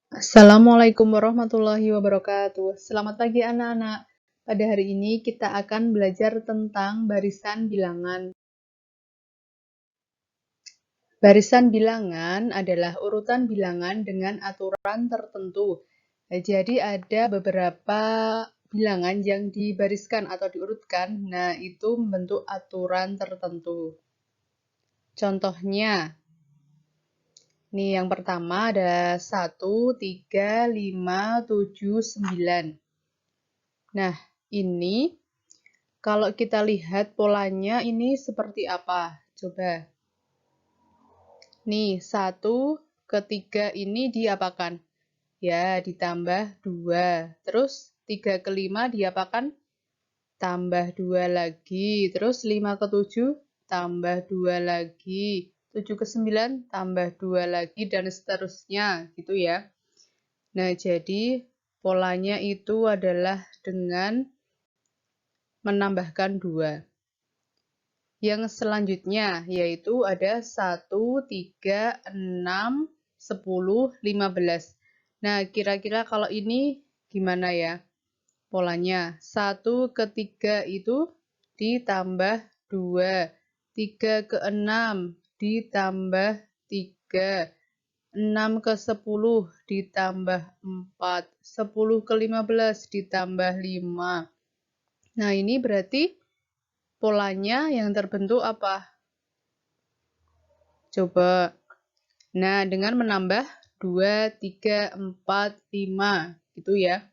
Assalamualaikum warahmatullahi wabarakatuh. Selamat pagi anak-anak. Pada hari ini kita akan belajar tentang barisan bilangan. Barisan bilangan adalah urutan bilangan dengan aturan tertentu. Jadi ada beberapa bilangan yang dibariskan atau diurutkan. Nah, itu membentuk aturan tertentu. Contohnya, nih yang pertama ada 1, 3, 5, 7, 9. Nah, ini kalau kita lihat polanya ini seperti apa? Coba. Nih, 1 ke 3 ini diapakan? Ya, ditambah 2. Terus 3 ke 5 diapakan? Tambah 2 lagi. Terus 5 ke 7 tambah 2 lagi. 7 ke 9 tambah 2 lagi dan seterusnya gitu ya. Nah, jadi polanya itu adalah dengan menambahkan 2. Yang selanjutnya yaitu ada 1, 3, 6, 10, 15. Nah, kira-kira kalau ini gimana ya polanya? 1 ke 3 itu ditambah 2. 3 ke 6 ditambah 3. 6 ke 10 ditambah 4. 10 ke 15 ditambah 5. Nah, ini berarti polanya yang terbentuk apa? Coba. Nah, dengan menambah 2, 3, 4, 5. Gitu ya.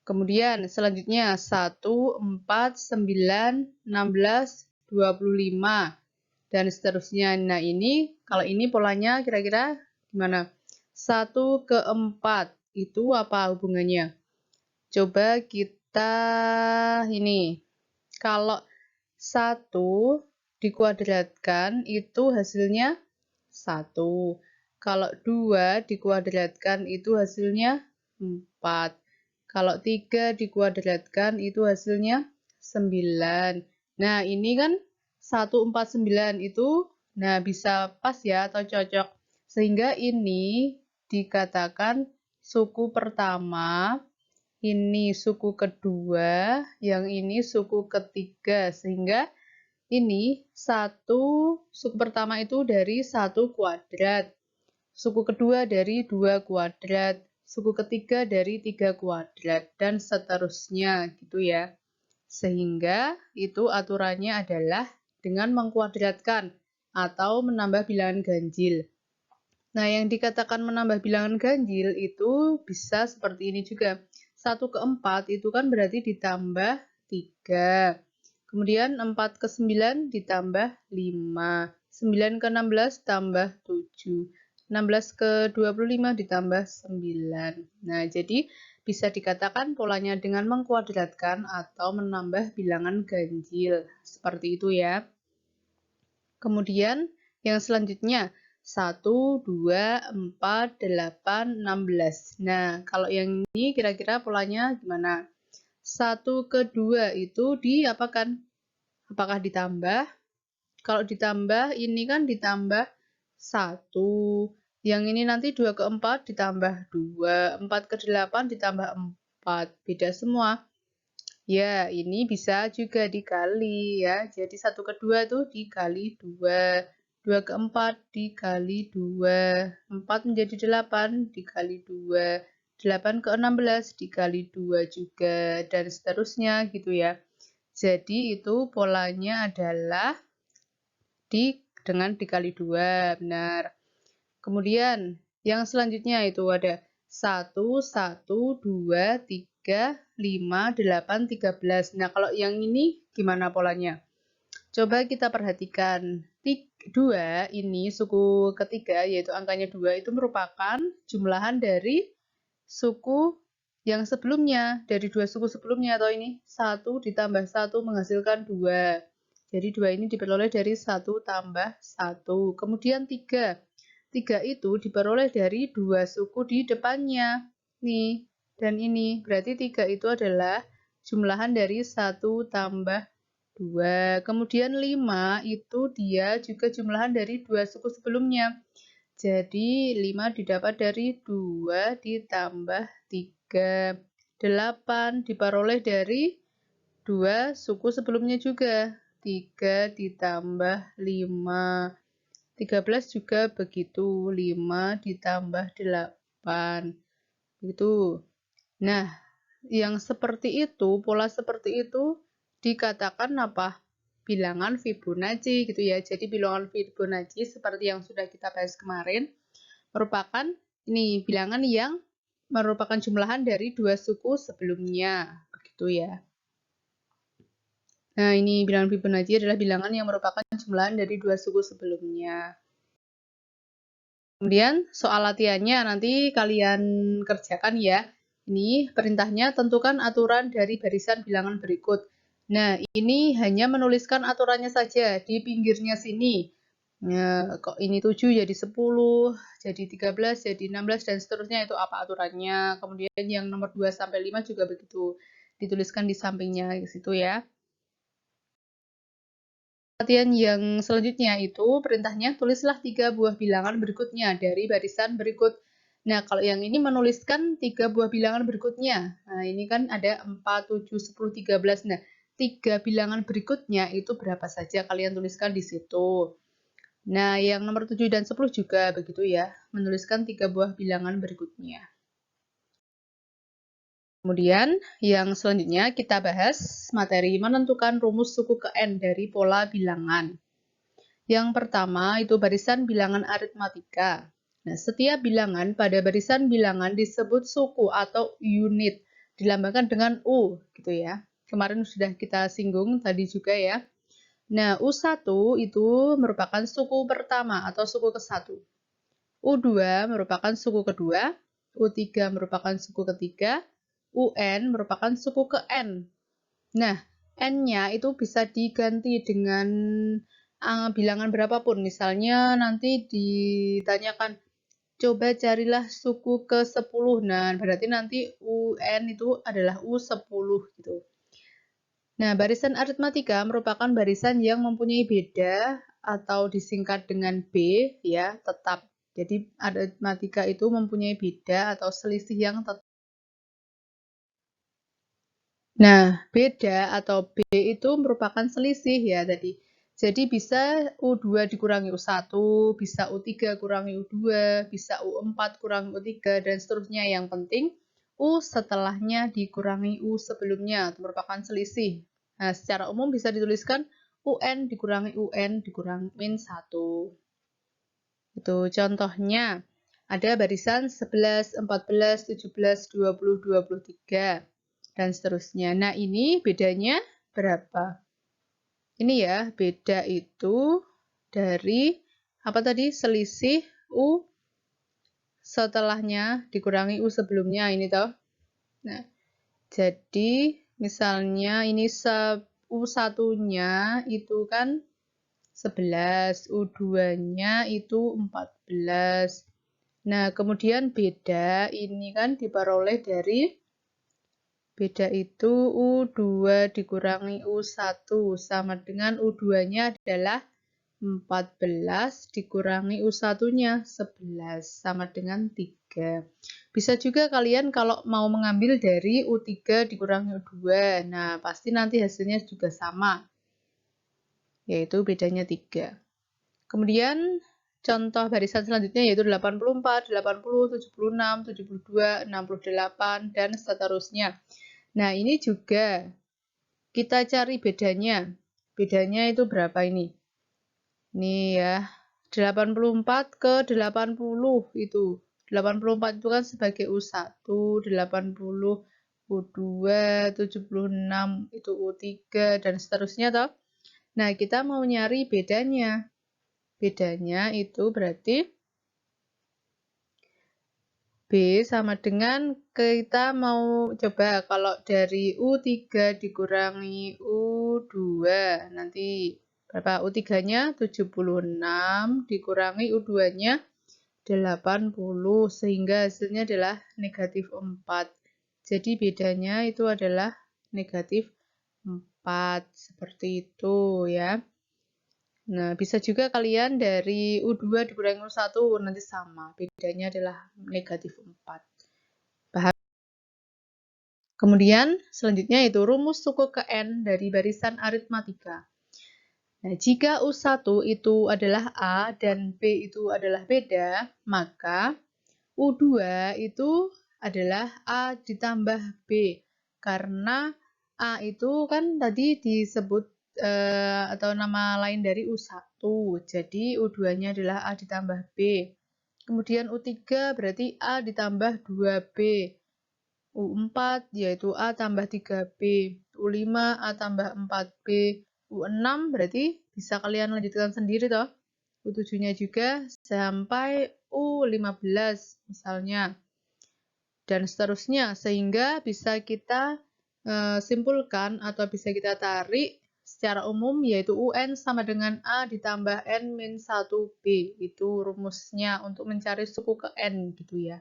Kemudian selanjutnya 1, 4, 9, 16, 25. Dan seterusnya. Nah, ini kalau ini polanya kira-kira gimana? 1 ke 4. Itu apa hubungannya? Coba kita ini. Kalau 1 dikuadratkan itu hasilnya 1. Kalau 2 dikuadratkan itu hasilnya 4. Kalau 3 dikuadratkan itu hasilnya 9. Nah, ini kan 149 itu nah bisa pas ya atau cocok. Sehingga ini dikatakan suku pertama, ini suku kedua, yang ini suku ketiga. Sehingga ini suku pertama itu dari 1 kuadrat, suku kedua dari 2 kuadrat, suku ketiga dari 3 kuadrat, dan seterusnya gitu ya. Sehingga itu aturannya adalah dengan mengkuadratkan atau menambah bilangan ganjil. Nah, yang dikatakan menambah bilangan ganjil itu bisa seperti ini juga. 1 ke 4 itu kan berarti ditambah 3. Kemudian 4 ke 9 ditambah 5. 9 ke 16 tambah 7. 16 ke 25 ditambah 9. Nah, jadi bisa dikatakan polanya dengan mengkuadratkan atau menambah bilangan ganjil. Seperti itu ya. Kemudian yang selanjutnya 1, 2, 4, 8, 16. Nah, kalau yang ini kira-kira polanya gimana? 1 ke 2 itu diapakan? Apakah ditambah? Kalau ditambah, ini kan ditambah 1. Yang ini nanti 2 ke 4 ditambah 2. 4 ke 8 ditambah 4. Beda semua. Ya, ini bisa juga dikali ya. Jadi 1 ke 2 itu dikali 2. 2 ke 4 dikali 2. 4 menjadi 8 dikali 2. 8 ke 16 dikali 2 juga. Dan seterusnya gitu ya. Jadi itu polanya adalah dengan dikali 2. Benar. Kemudian yang selanjutnya itu ada 1, 1, 2, 3, 5, 8, 13. Nah, kalau yang ini gimana polanya? Coba kita perhatikan. 2 ini suku ketiga, yaitu angkanya 2, itu merupakan jumlahan dari suku yang sebelumnya. Dari 2 suku sebelumnya, atau ini 1 ditambah 1 menghasilkan 2. Jadi 2 ini diperoleh dari 1 tambah 1. Kemudian 3. 3 itu diperoleh dari 2 suku di depannya. Nih, dan ini. Berarti 3 itu adalah jumlahan dari 1 tambah 2. Kemudian 5 itu dia juga jumlahan dari 2 suku sebelumnya. Jadi 5 didapat dari 2 ditambah 3. 8 diperoleh dari 2 suku sebelumnya juga. 3 ditambah 5. 13 juga begitu. 5 ditambah 8. Begitu. Nah, yang seperti itu, pola seperti itu dikatakan apa? Bilangan Fibonacci gitu ya. Jadi bilangan Fibonacci seperti yang sudah kita bahas kemarin merupakan ini bilangan yang merupakan jumlahan dari 2 suku sebelumnya. Begitu ya. Nah, ini bilangan Fibonacci adalah bilangan yang merupakan jumlahan dari 2 suku sebelumnya. Kemudian soal latihannya nanti kalian kerjakan ya. Ini perintahnya tentukan aturan dari barisan bilangan berikut. Nah, ini hanya menuliskan aturannya saja di pinggirnya sini. Nah, kok ini 7 jadi 10, jadi 13, jadi 16, dan seterusnya itu apa aturannya. Kemudian yang nomor 2 sampai 5 juga begitu. Dituliskan di sampingnya di situ ya. Latihan yang selanjutnya itu perintahnya tulislah 3 buah bilangan berikutnya dari barisan berikut. Nah, kalau yang ini menuliskan 3 buah bilangan berikutnya. Nah, ini kan ada 4, 7, 10, 13. Nah, 3 bilangan berikutnya itu berapa saja kalian tuliskan di situ. Nah, yang nomor 7 dan 10 juga begitu ya, menuliskan 3 buah bilangan berikutnya. Kemudian, yang selanjutnya kita bahas materi menentukan rumus suku ke N dari pola bilangan. Yang pertama itu barisan bilangan aritmatika. Nah, setiap bilangan pada barisan bilangan disebut suku atau unit, dilambangkan dengan U, gitu ya. Kemarin sudah kita singgung tadi juga ya. Nah, U1 itu merupakan suku pertama atau suku ke-1. U2 merupakan suku kedua, U3 merupakan suku ketiga, UN merupakan suku ke N. Nah, N-nya itu bisa diganti dengan bilangan berapapun. Misalnya nanti ditanyakan, coba carilah suku ke-10. Nah, berarti nanti UN itu adalah U10 gitu. Nah, barisan aritmatika merupakan barisan yang mempunyai beda atau disingkat dengan B ya, tetap. Jadi aritmatika itu mempunyai beda atau selisih yang tetap. Nah, beda atau B itu merupakan selisih ya tadi. Jadi bisa U2 dikurangi U1, bisa U3 kurangi U2, bisa U4 kurangi U3, dan seterusnya. Yang penting U setelahnya dikurangi U sebelumnya, itu merupakan selisih. Nah, secara umum bisa dituliskan UN dikurangi UN dikurangi min 1. Itu contohnya. Ada barisan 11, 14, 17, 20, 23. Dan seterusnya. Nah, ini bedanya berapa? Ini ya, beda itu dari apa tadi? Selisih U setelahnya dikurangi U sebelumnya ini toh. Nah, jadi misalnya ini U1-nya itu kan 11, U2-nya itu 14. Nah, kemudian beda ini kan diperoleh dari beda itu U2 dikurangi U1 sama dengan U2-nya adalah 14 dikurangi U1-nya 11 sama dengan 3. Bisa juga kalian kalau mau mengambil dari U3 dikurangi U2. Nah, pasti nanti hasilnya juga sama. Yaitu bedanya 3. Kemudian contoh barisan selanjutnya yaitu 84, 80, 76, 72, 68, dan seterusnya. Nah, ini juga kita cari bedanya. Bedanya itu berapa ini? Ini ya, 84 ke 80 itu. 84 itu kan sebagai U1, 80 U2, 76 itu U3, dan seterusnya toh. Nah, kita mau nyari bedanya. Bedanya itu berarti B sama dengan kita mau coba kalau dari U3 dikurangi U2 nanti berapa? U3-nya 76 dikurangi U2-nya 80 sehingga hasilnya adalah negatif 4. Jadi bedanya itu adalah negatif 4 seperti itu ya. Nah, bisa juga kalian dari U2 dikurangi U1 nanti sama. Bedanya adalah negatif 4. Paham? Kemudian selanjutnya itu rumus suku ke N dari barisan aritmatika. Nah, jika U1 itu adalah A dan B itu adalah beda, maka U2 itu adalah A ditambah B. Karena A itu kan tadi disebut atau nama lain dari U1. Jadi U2-nya adalah A ditambah B. Kemudian U3 berarti A ditambah 2B. U4 yaitu A tambah 3B. U5 A tambah 4B. U6 berarti bisa kalian lanjutkan sendiri toh. U7-nya juga sampai U15 misalnya. Dan seterusnya, sehingga bisa kita simpulkan atau bisa kita tarik secara umum yaitu UN sama dengan A ditambah N-1B. Itu rumusnya untuk mencari suku ke N gitu ya.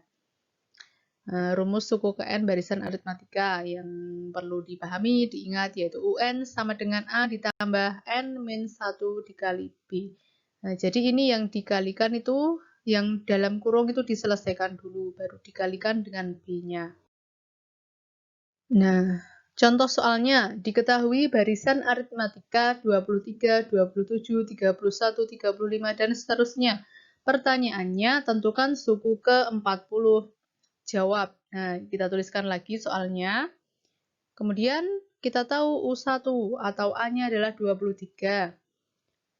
Rumus suku ke N barisan aritmatika yang perlu dipahami, diingat yaitu UN sama dengan A ditambah N-1 dikali B. Nah, jadi ini yang dikalikan itu, yang dalam kurung itu diselesaikan dulu, baru dikalikan dengan B-nya. Nah, contoh soalnya, diketahui barisan aritmatika 23, 27, 31, 35, dan seterusnya. Pertanyaannya, tentukan suku ke 40. Jawab. Nah, kita tuliskan lagi soalnya. Kemudian kita tahu U1 atau A-nya adalah 23.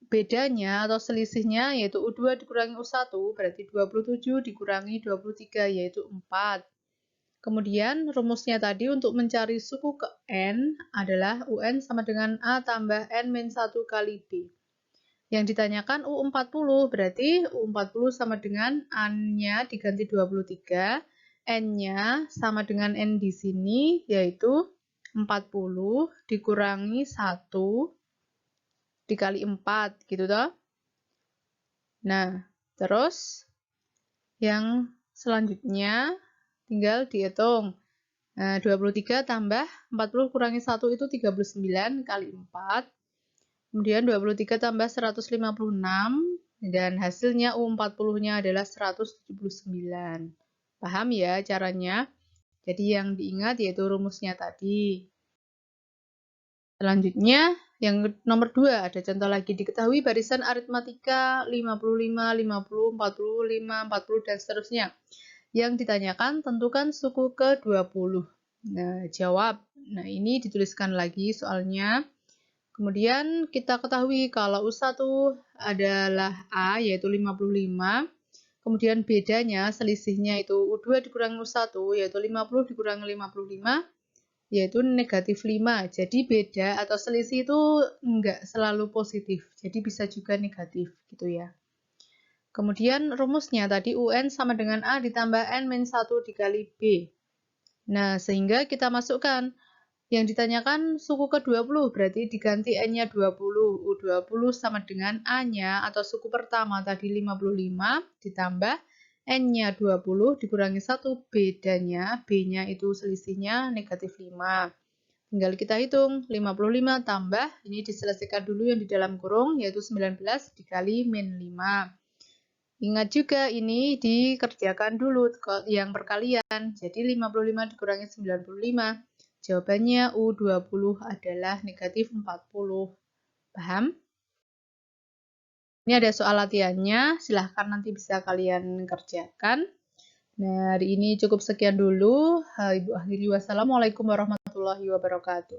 Bedanya atau selisihnya yaitu U2 dikurangi U1 berarti 27 dikurangi 23 yaitu 4. Kemudian rumusnya tadi untuk mencari suku ke N adalah UN sama dengan A tambah N-1 kali B. Yang ditanyakan U40 berarti U40 sama dengan A-nya diganti 23. N-nya sama dengan N di sini, yaitu 40 dikurangi 1 dikali 4, gitu toh. Nah, terus yang selanjutnya tinggal dihitung. Nah, 23 tambah 40 kurangi 1 itu 39 kali 4. Kemudian 23 tambah 156, dan hasilnya U40-nya adalah 179. Paham ya caranya? Jadi yang diingat yaitu rumusnya tadi. Selanjutnya, yang nomor 2, ada contoh lagi. Diketahui barisan aritmatika 55, 50, 45, 40, dan seterusnya. Yang ditanyakan, tentukan suku ke-20. Nah, jawab. Nah, ini dituliskan lagi soalnya. Kemudian kita ketahui kalau U1 adalah A, yaitu 55. Kemudian bedanya, selisihnya itu U2 dikurangi U1, yaitu 50 dikurangi 55, yaitu negatif 5. Jadi beda atau selisih itu enggak selalu positif, jadi bisa juga negatif gitu ya. Kemudian rumusnya tadi UN sama dengan A ditambah N-1 dikali B. Nah, sehingga kita masukkan. Yang ditanyakan suku ke-20 berarti diganti N-nya 20. U20 sama dengan A-nya atau suku pertama tadi 55 ditambah N-nya 20 dikurangi 1 bedanya. B-nya itu selisihnya negatif 5. Tinggal kita hitung 55 tambah, ini diselesaikan dulu yang di dalam kurung yaitu 19 dikali min 5. Ingat juga ini dikerjakan dulu yang perkalian. Jadi 55 dikurangi 95. Jawabannya U20 adalah negatif 40. Paham? Ini ada soal latihannya, silahkan nanti bisa kalian kerjakan. Nah, hari ini cukup sekian dulu. Ibu akhiri wassalamualaikum warahmatullahi wabarakatuh.